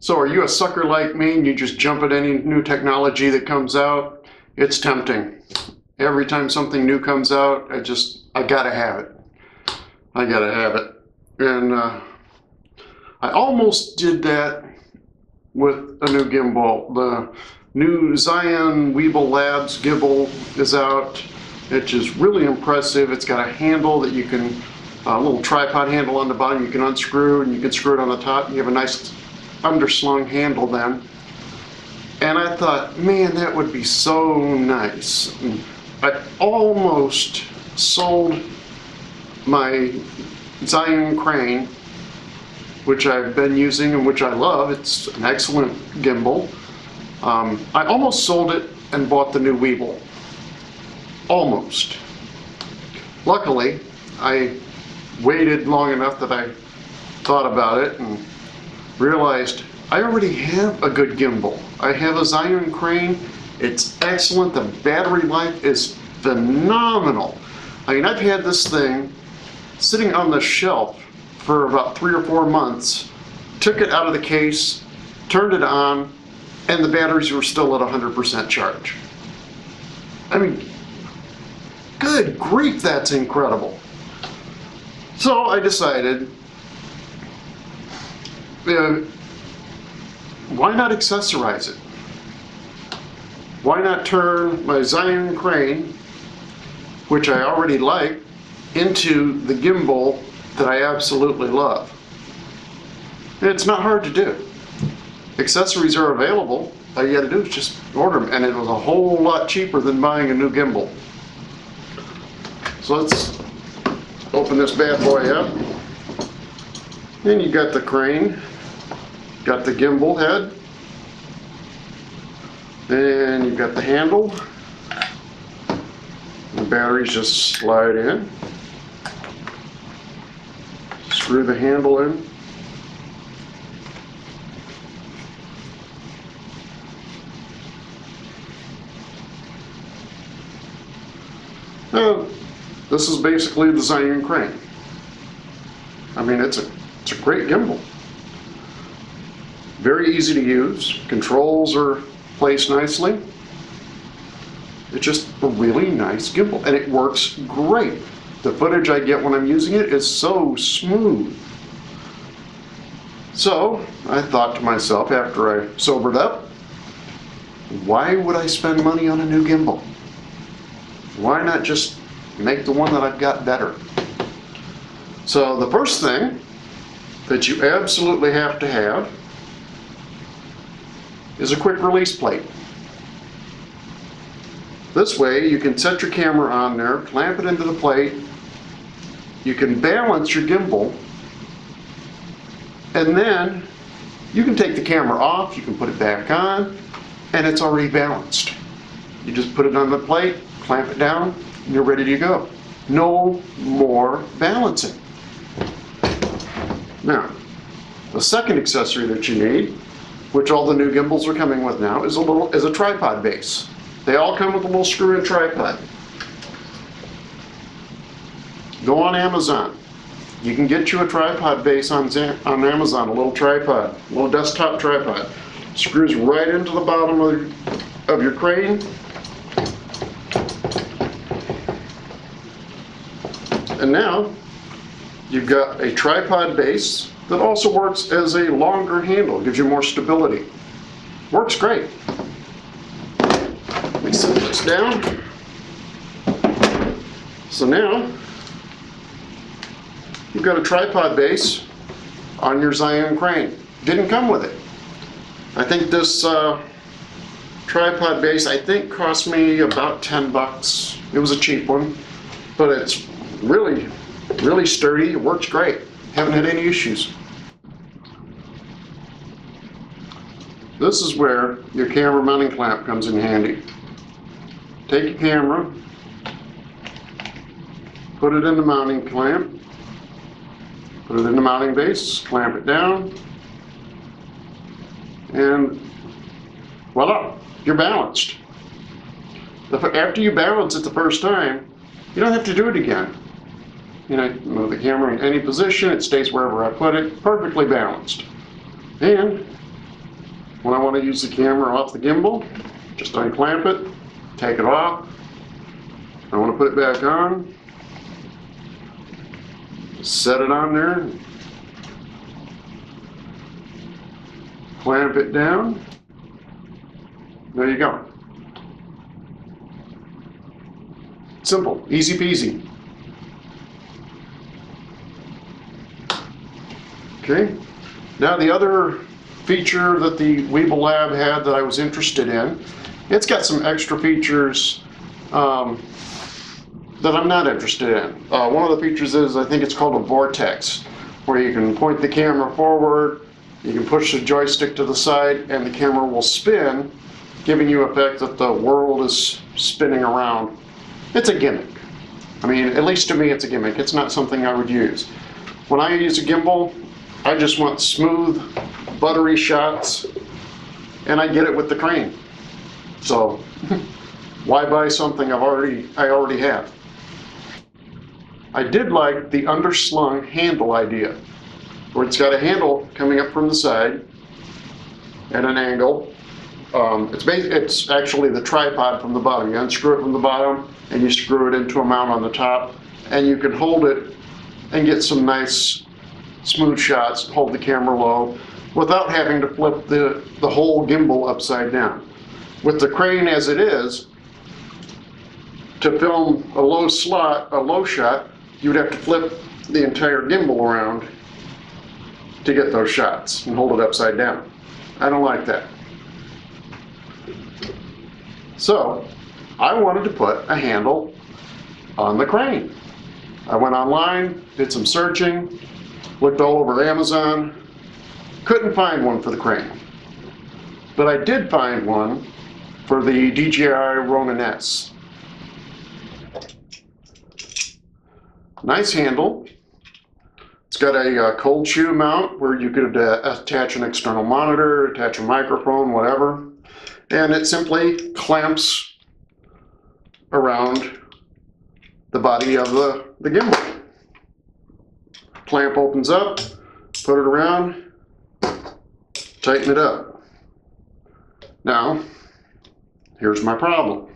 So are you a sucker like me and you just jump at any new technology that comes out? It's tempting. Every time something new comes out, I gotta have it. I gotta have it. And I almost did that with a new gimbal. The new Zhiyun Weebill Lab's gimbal is out. It's just really impressive. It's got a handle that you can, a little tripod handle on the bottom you can unscrew, and you can screw it on the top. You have a nice underslung handle then. And I thought, man, that would be so nice. And I almost sold my Zhiyun Crane, which I've been using and which I love. It's an excellent gimbal. I almost sold it and bought the new Weebill. Almost. Luckily, I waited long enough that I thought about it and realized I already have a good gimbal. I have a Zhiyun Crane. It's excellent. The battery life is phenomenal. I mean, I've had this thing sitting on the shelf for about 3 or 4 months, took it out of the case, turned it on, and the batteries were still at 100% charge. I mean, good grief, that's incredible. So I decided, why not accessorize it? Why not turn my Zhiyun Crane, which I already like, into the gimbal that I absolutely love? And it's not hard to do. Accessories are available. All you gotta do is just order them, and it was a whole lot cheaper than buying a new gimbal. So let's open this bad boy up. And you got the crane, got the gimbal head, and you've got the handle. The batteries just slide in. Screw the handle in. Now, this is basically the Zhiyun Crane. I mean, it's a great gimbal. Very easy to use. Controls are placed nicely. It's just a really nice gimbal, and it works great. The footage I get when I'm using it is so smooth. So I thought to myself, after I sobered up, why would I spend money on a new gimbal? Why not just make the one that I've got better? So the first thing that you absolutely have to have is a quick release plate. This way you can set your camera on there, clamp it into the plate, you can balance your gimbal, and then you can take the camera off, you can put it back on, and it's already balanced. You just put it on the plate, clamp it down, and you're ready to go. No more balancing. Now, the second accessory that you need, which all the new gimbals are coming with now, is a tripod base. They all come with a little screw-in tripod. Go on Amazon. You can get you a tripod base on Amazon, a little tripod, a little desktop tripod. Screws right into the bottom of your crane. And now you've got a tripod base that also works as a longer handle, gives you more stability. Works great. Let me set this down. So now you've got a tripod base on your Zhiyun Crane. Didn't come with it. I think this tripod base, cost me about 10 bucks. It was a cheap one, but it's really, really sturdy. It works great. Haven't had any issues. This is where your camera mounting clamp comes in handy. Take your camera, put it in the mounting clamp, put it in the mounting base, clamp it down, and voila, you're balanced. After you balance it the first time, you don't have to do it again. You know, move the camera in any position, it stays wherever I put it, perfectly balanced. And When I want to use the camera off the gimbal, just unclamp it, take it off. I want to put it back on, set it on there, clamp it down. There you go. Simple, easy peasy. Okay, now the other feature that the Weebill Lab had that I was interested in, it's got some extra features that I'm not interested in. One of the features is, I think it's called a vortex, where you can point the camera forward, you can push the joystick to the side, and the camera will spin, giving you effect that the world is spinning around. It's a gimmick. I mean, at least to me it's a gimmick. It's not something I would use. When I use a gimbal, I just want smooth, buttery shots, and I get it with the Crane. So, why buy something I already have? I did like the underslung handle idea, where it's got a handle coming up from the side at an angle. It's actually the tripod from the bottom. You unscrew it from the bottom and you screw it into a mount on the top, and you can hold it and get some nice smooth shots, hold the camera low without having to flip the whole gimbal upside down. With the Crane as it is, to film a low shot, you would have to flip the entire gimbal around to get those shots and hold it upside down. I don't like that. So I wanted to put a handle on the Crane. I went online, did some searching, looked all over Amazon, couldn't find one for the Crane. But I did find one for the DJI Ronin S. Nice handle. It's got a cold shoe mount where you could attach an external monitor, attach a microphone, whatever. And it simply clamps around the body of the gimbal. Clamp opens up, put it around, tighten it up. Now, here's my problem.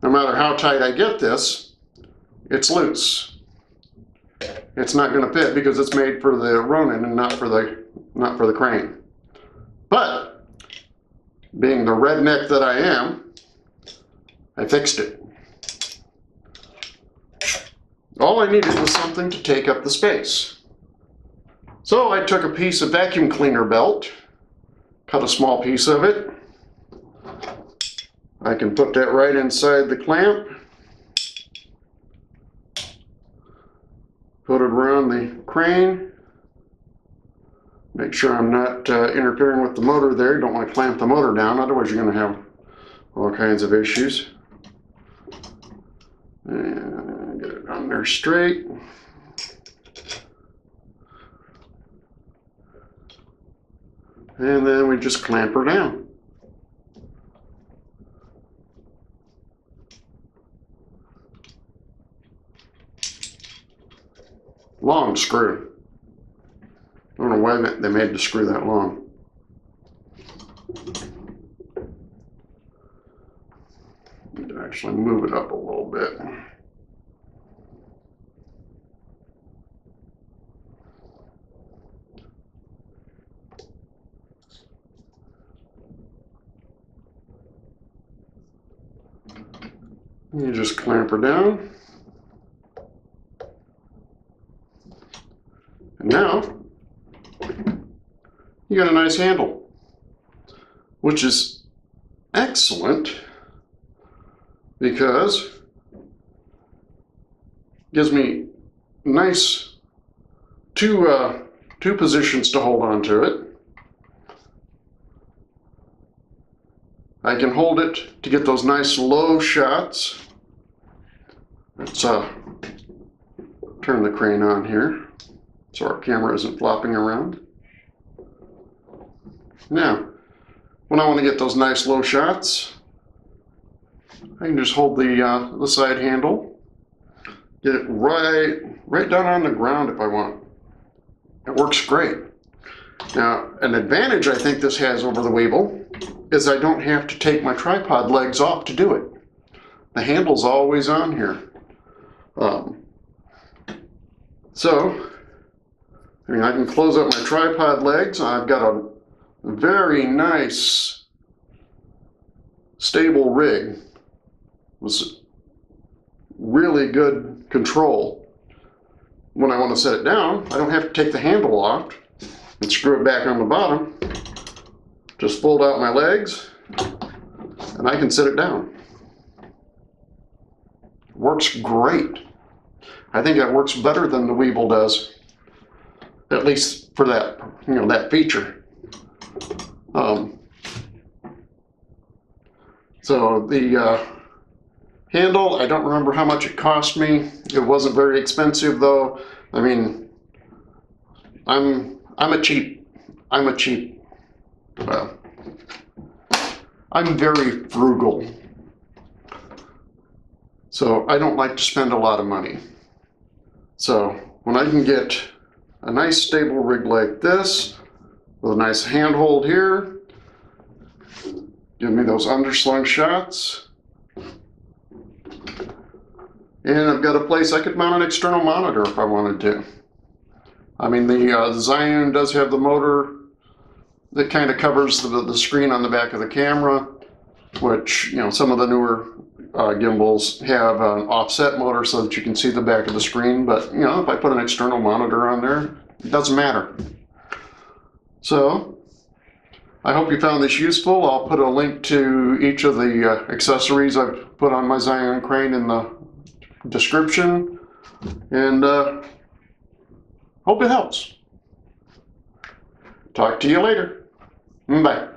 No matter how tight I get this, it's loose. It's not going to fit because it's made for the Ronin and not for the Crane. But being the redneck that I am, I fixed it. All I needed was something to take up the space. So I took a piece of vacuum cleaner belt, cut a small piece of it. I can put that right inside the clamp. Put it around the Crane. Make sure I'm not interfering with the motor there. You don't want to clamp the motor down, otherwise you're going to have all kinds of issues. And get it on there straight. And then we just clamp her down. Long screw. I don't know why they made the screw that long. Need to actually move it up a little bit. You just clamp her down. And now, you got a nice handle, which is excellent because it gives me nice two positions to hold on to it. I can hold it to get those nice low shots. Let's turn the Crane on here so our camera isn't flopping around. Now, when I want to get those nice low shots, I can just hold the side handle, get it right down on the ground if I want. It works great. Now, an advantage I think this has over the Weebill is I don't have to take my tripod legs off to do it. The handle's always on here. So, I mean, I can close up my tripod legs. I've got a very nice, stable rig with really good control. When I want to set it down, I don't have to take the handle off and screw it back on the bottom. Just fold out my legs and I can set it down. Works great. I think it works better than the Weebill does, at least for that, that feature. So the handle, I don't remember how much it cost me. It wasn't very expensive though. I mean, I'm very frugal. So I don't like to spend a lot of money. So when I can get a nice stable rig like this, with a nice handhold here, give me those underslung shots, and I've got a place I could mount an external monitor if I wanted to. I mean, the Zhiyun does have the motor that kind of covers the screen on the back of the camera, which, some of the newer gimbals have an offset motor so that you can see the back of the screen. But, if I put an external monitor on there, it doesn't matter. So, I hope you found this useful. I'll put a link to each of the accessories I've put on my Zhiyun Crane in the description, and hope it helps. Talk to you later. Bye.